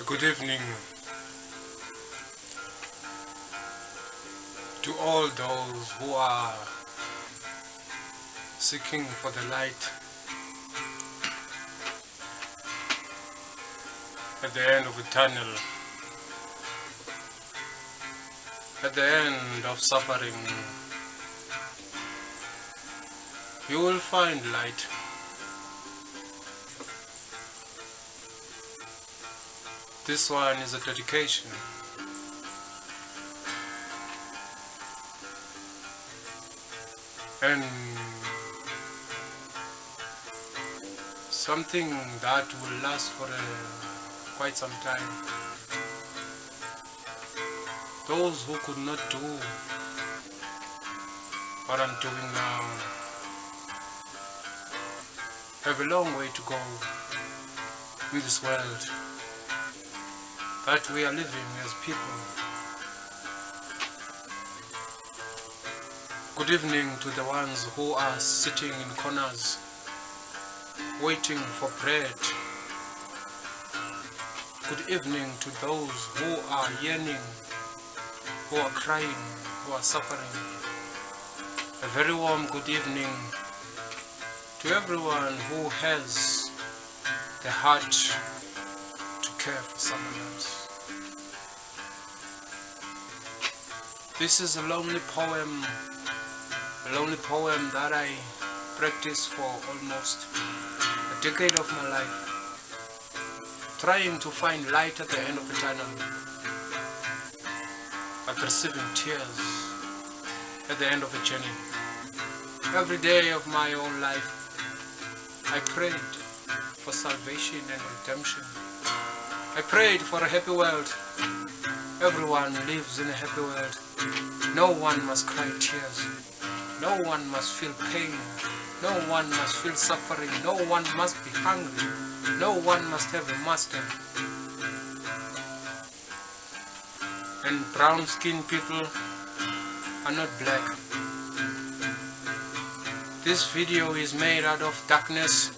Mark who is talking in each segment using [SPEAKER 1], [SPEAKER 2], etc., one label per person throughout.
[SPEAKER 1] Good evening to all those who are seeking for the light at the end of a tunnel, at the end of suffering. You will find light. This one is a dedication. And something that will last for quite some time. Those who could not do what I'm doing now have a long way to go in this world that we are living as people. Good evening to the ones who are sitting in corners waiting for bread. Good evening to those who are yearning, who are crying, who are suffering. A very warm good evening to everyone who has the heart to care for someone else. This is a lonely poem that I practiced for almost a decade of my life, trying to find light at the end of the tunnel, but receiving tears at the end of a journey. Every day of my own life, I prayed for salvation and redemption. I prayed for a happy world. Everyone lives in a happy world. No one must cry tears. No one must feel pain. No one must feel suffering. No one must be hungry. No one must have a master. And brown-skinned people are not black. This video is made out of darkness.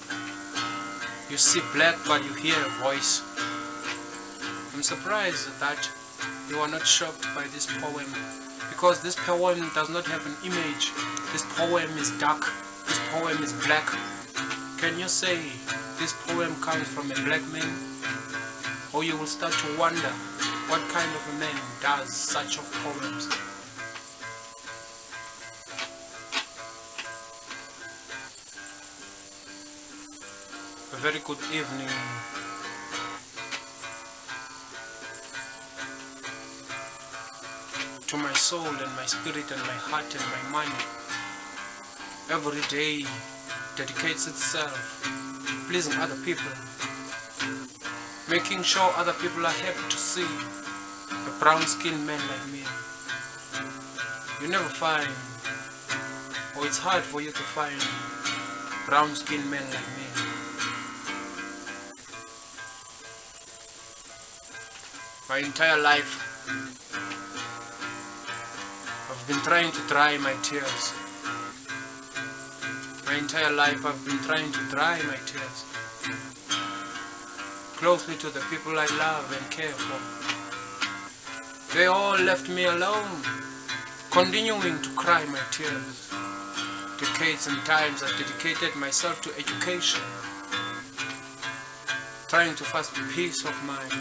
[SPEAKER 1] You see black, but you hear a voice. I'm surprised that you are not shocked by this poem, because this poem does not have an image. This poem is dark. This poem is black. Can you say this poem comes from a black man? Or you will start to wonder what kind of a man does such of poems. A very good evening to my soul and my spirit and my heart and my mind. Every day dedicates itself pleasing other people, making sure other people are happy to see a brown-skinned man like me. You never find, or it's hard for you to find, brown-skinned men like me. My entire life, I've been trying to dry my tears. My entire life I've been trying to dry my tears closely to the people I love and care for. They all left me alone, continuing to cry my tears. Decades and times I dedicated myself to education, trying to find peace of mind.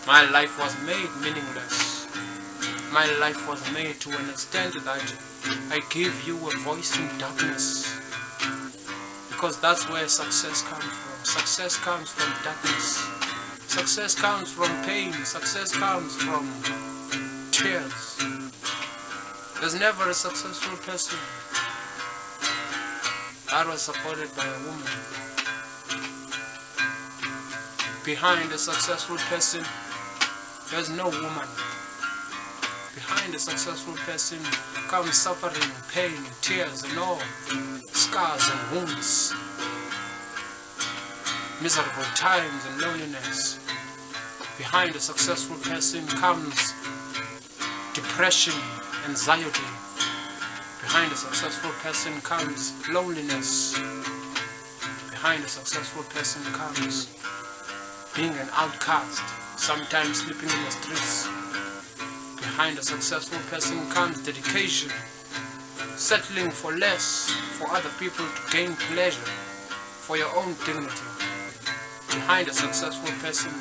[SPEAKER 1] My life was made meaningless. My life was made to an extent that I give you a voice in darkness. Because that's where success comes from. Success comes from darkness. Success comes from pain. Success comes from tears. There's never a successful person that was supported by a woman. Behind a successful person, there's no woman. Behind a successful person comes suffering, pain, tears and all, scars and wounds, miserable times and loneliness. Behind a successful person comes depression, anxiety. Behind a successful person comes loneliness. Behind a successful person comes being an outcast, sometimes sleeping in the streets. Behind a successful person comes dedication, settling for less for other people to gain pleasure, for your own dignity. Behind a successful person,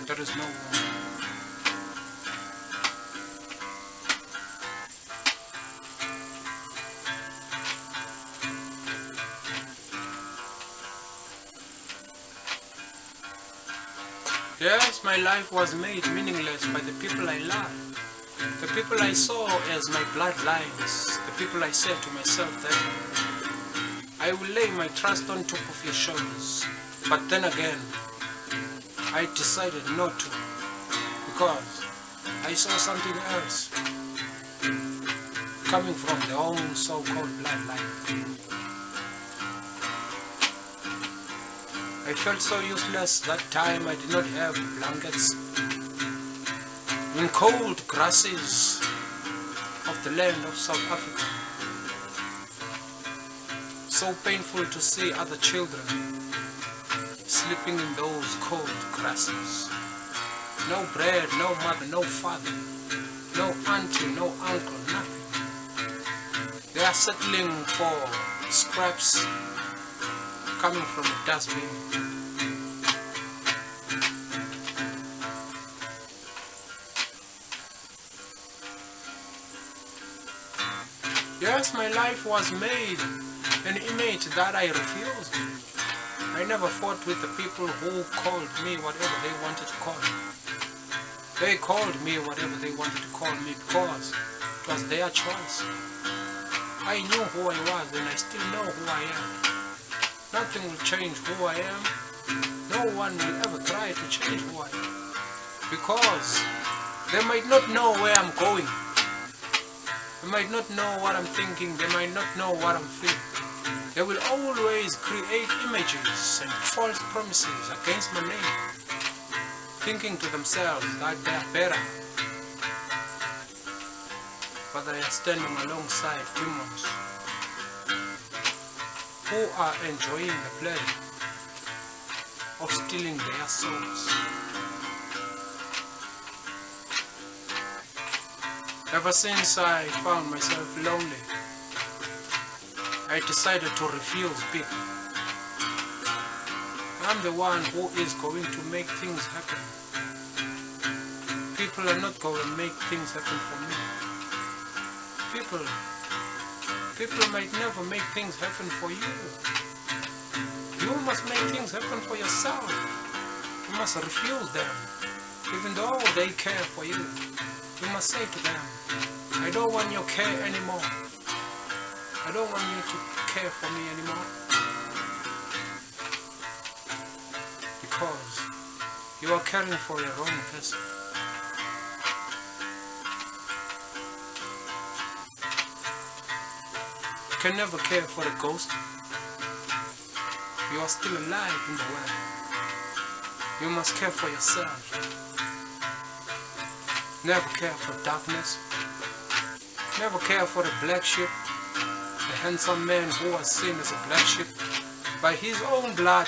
[SPEAKER 1] there is no one. Yes, my life was made meaningless by the people I loved, the people I saw as my bloodlines, the people I said to myself that I will lay my trust on top of your shoulders. But then again, I decided not to, because I saw something else coming from their own so-called bloodline. I felt so useless that time. I did not have blankets. In cold grasses of the land of South Africa. So painful to see other children sleeping in those cold grasses. No bread, no mother, no father, no auntie, no uncle, nothing. They are settling for scraps coming from a dustbin. Yes, my life was made an image that I refused. I never fought with the people who called me whatever they wanted to call me. They called me whatever they wanted to call me because it was their choice. I knew who I was and I still know who I am. Nothing will change who I am. No one will ever try to change who I am. Because they might not know where I'm going. They might not know what I'm thinking. They might not know what I'm feeling. They will always create images and false promises against my name, thinking to themselves that they are better. But they are standing alongside demons who are enjoying the pleasure of stealing their souls. Ever since I found myself lonely, I decided to refuse people. I'm the one who is going to make things happen. People are not going to make things happen for me. People might never make things happen for you. You must make things happen for yourself. You must refuse them, even though they care for you. You must say to them, I don't want your care anymore. I don't want you to care for me anymore. Because you are caring for your wrong person. You can never care for a ghost. You are still alive in the world. You must care for yourself. Never care for darkness. Never care for the black sheep, the handsome man who was seen as a black sheep by his own blood.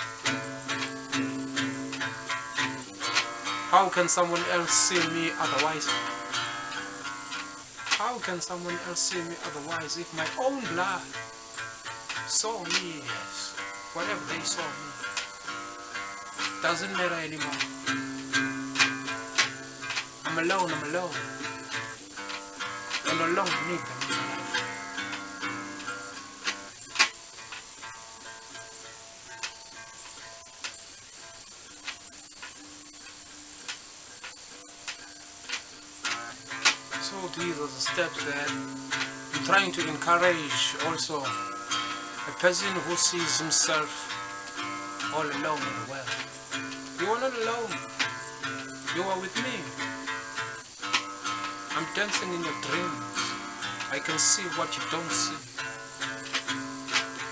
[SPEAKER 1] How can someone else see me otherwise? How can someone else see me otherwise if my own blood saw me as whatever they saw me? Doesn't matter anymore. I'm alone, I no longer need them in my life. So these are the steps that I'm trying to encourage also a person who sees himself all alone in the world. You are not alone. You are with me. I'm dancing in your dreams. I can see what you don't see.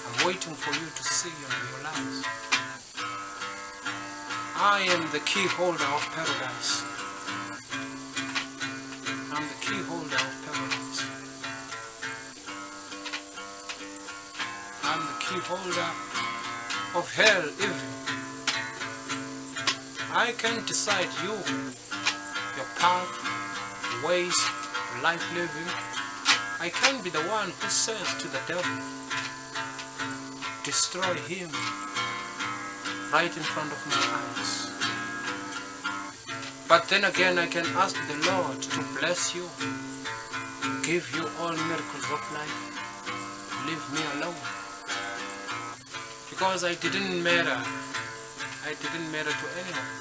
[SPEAKER 1] I'm waiting for you to see and realize. I am the key holder of paradise. I'm the key holder of paradise. I'm the key holder of hell even. I can decide you, your path, ways, life living. I can be the one who says to the devil, destroy him right in front of my eyes. But then again, I can ask the Lord to bless you, give you all miracles of life, leave me alone. Because I didn't matter to anyone.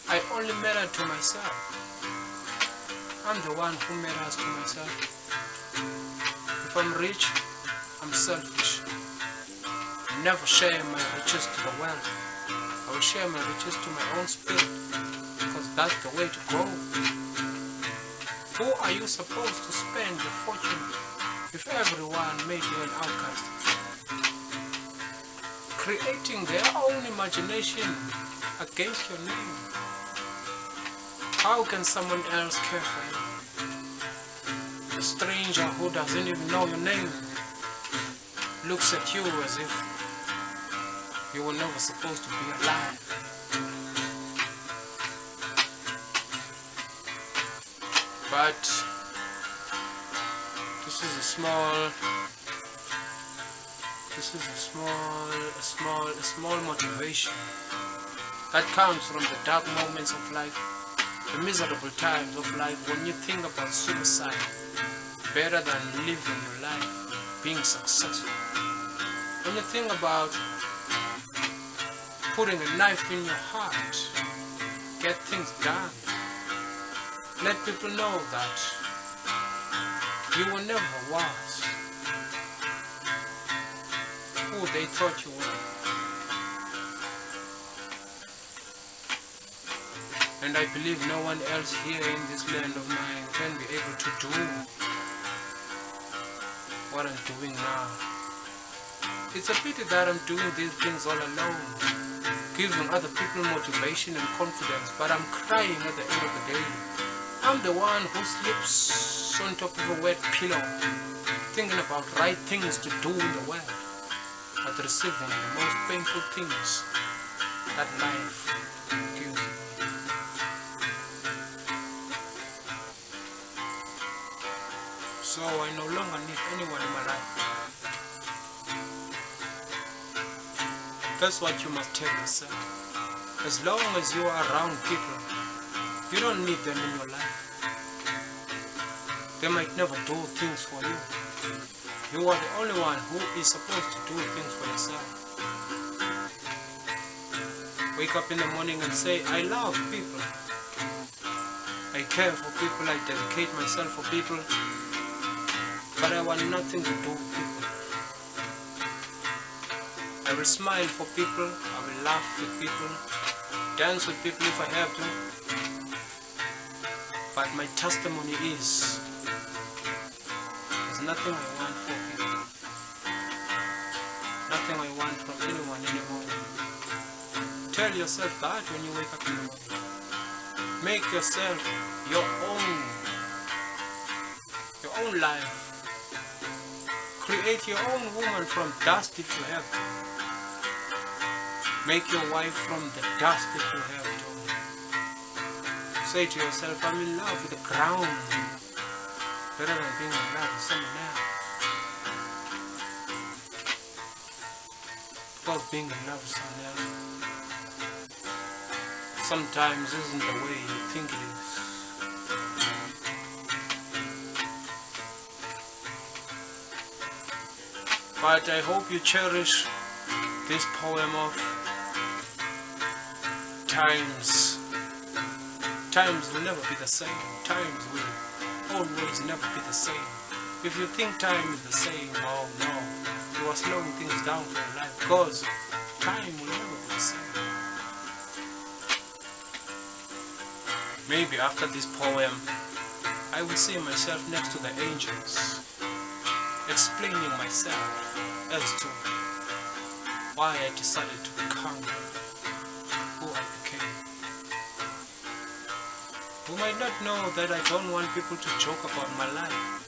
[SPEAKER 1] I only mattered to myself. I'm the one who matters to myself. If I'm rich, I'm selfish. Never share my riches to the world. I will share my riches to my own spirit, because that's the way to go. Who are you supposed to spend your fortune if everyone made you an outcast? Creating their own imagination against your name. How can someone else care for you? A stranger who doesn't even know your name looks at you as if you were never supposed to be alive. But this is a small motivation that comes from the dark moments of life, the miserable times of life when you think about suicide better than living your life, being successful. When you think about putting a knife in your heart, get things done. Let people know that you were never was who they thought you were. And I believe no one else here in this land of mine can be able to do what I'm doing now. It's a pity that I'm doing these things all alone, giving other people motivation and confidence, but I'm crying at the end of the day. I'm the one who sleeps on top of a wet pillow, thinking about right things to do in the world, but receiving the most painful things that life gives me. So I no longer need anyone in my life. That's what you must tell yourself. As long as you are around people, you don't need them in your life. They might never do things for you. You are the only one who is supposed to do things for yourself. Wake up in the morning and say, I love people. I care for people, I dedicate myself for people, but I want nothing to do with people. I will smile for people, I will laugh with people, dance with people if I have to. But my testimony is, there's nothing I want for people. Nothing I want from anyone anymore. Tell yourself that when you wake up in the morning. Make yourself your own life. Create your own woman from dust if you have to. Make your wife from the dust if you have to. Say to yourself, I'm in love with the ground better than being in love with someone else. Because being in love with someone else sometimes isn't the way you think it is. But I hope you cherish this poem of times. Times will never be the same. Times will always never be the same. If you think time is the same, oh no, you are slowing things down for your life, because time will never be the same. Maybe after this poem, I will see myself next to the angels, explaining myself as to why I decided to become who I became. You might not know that I don't want people to joke about my life.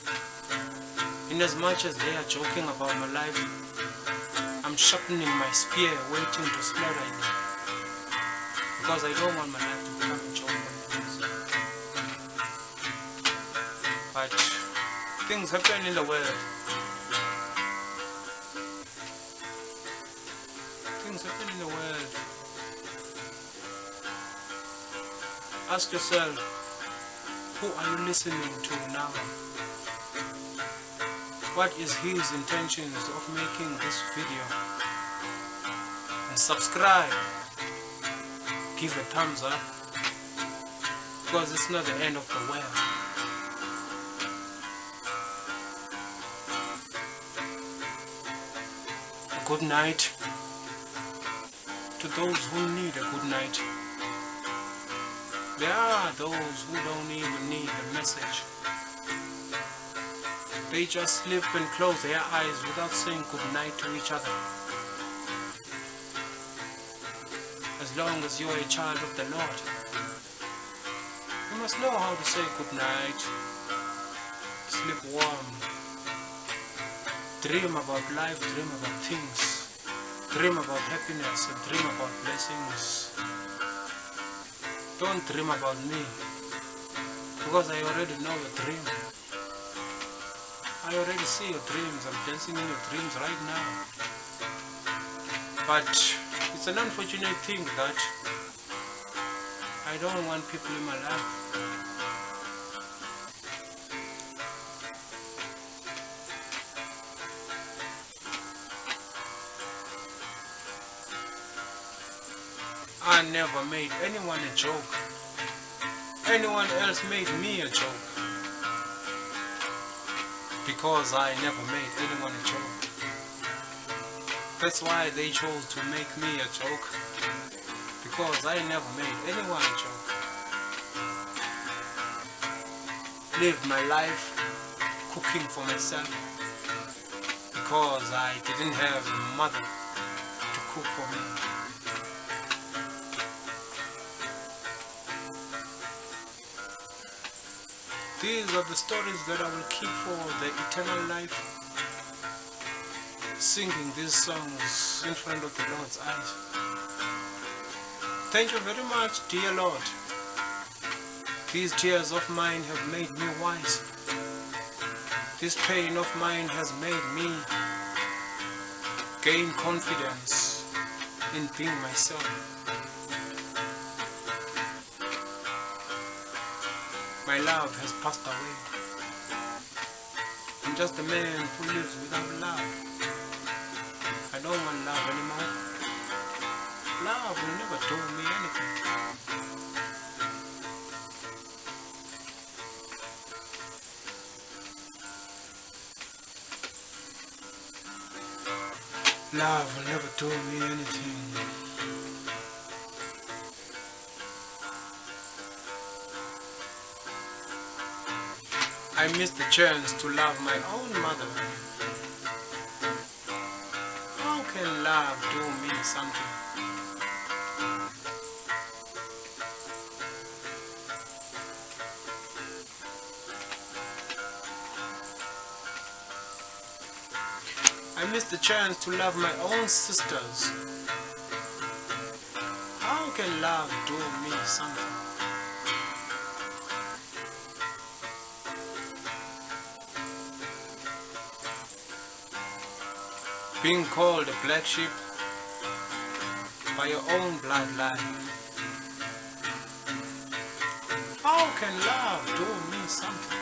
[SPEAKER 1] In as much as they are joking about my life, I'm I'm sharpening my spear, waiting to slaughter you. Because I don't want my life to become a joke for me. But things happen in the world. Things happen in the world. Ask yourself, who are you listening to now? What is his intentions of making this video? And subscribe. Give a thumbs up. Because it's not the end of the world. A good night to those who need a good night. There are those who don't even need a message. They just sleep and close their eyes without saying good night to each other. As long as you're a child of the Lord, you must know how to say good night. Sleep warm. Dream about life, dream about things. Dream about happiness and dream about blessings. Don't dream about me, because I already know your dream. I already see your dreams. I'm dancing in your dreams right now. But it's an unfortunate thing that I don't want people in my life. I never made anyone a joke. Anyone else made me a joke. Because I never made anyone a joke. That's why they chose to make me a joke. Because I never made anyone a joke. Lived my life cooking for myself. Because I didn't have a mother to cook for me. These are the stories that I will keep for the eternal life. Singing these songs in front of the Lord's eyes. Thank you very much, dear Lord. These tears of mine have made me wise. This pain of mine has made me gain confidence in being myself. My love has passed away. I'm just a man who lives without love. I don't want love anymore. Love will never do me anything. Love will never do me anything. I missed the chance to love my own mother. How can love do me something? I missed the chance to love my own sisters. How can love do me something? Being called a black sheep by your own bloodline. How can love do me something?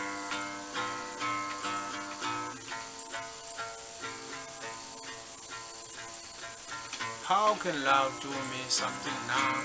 [SPEAKER 1] How can love do me something now?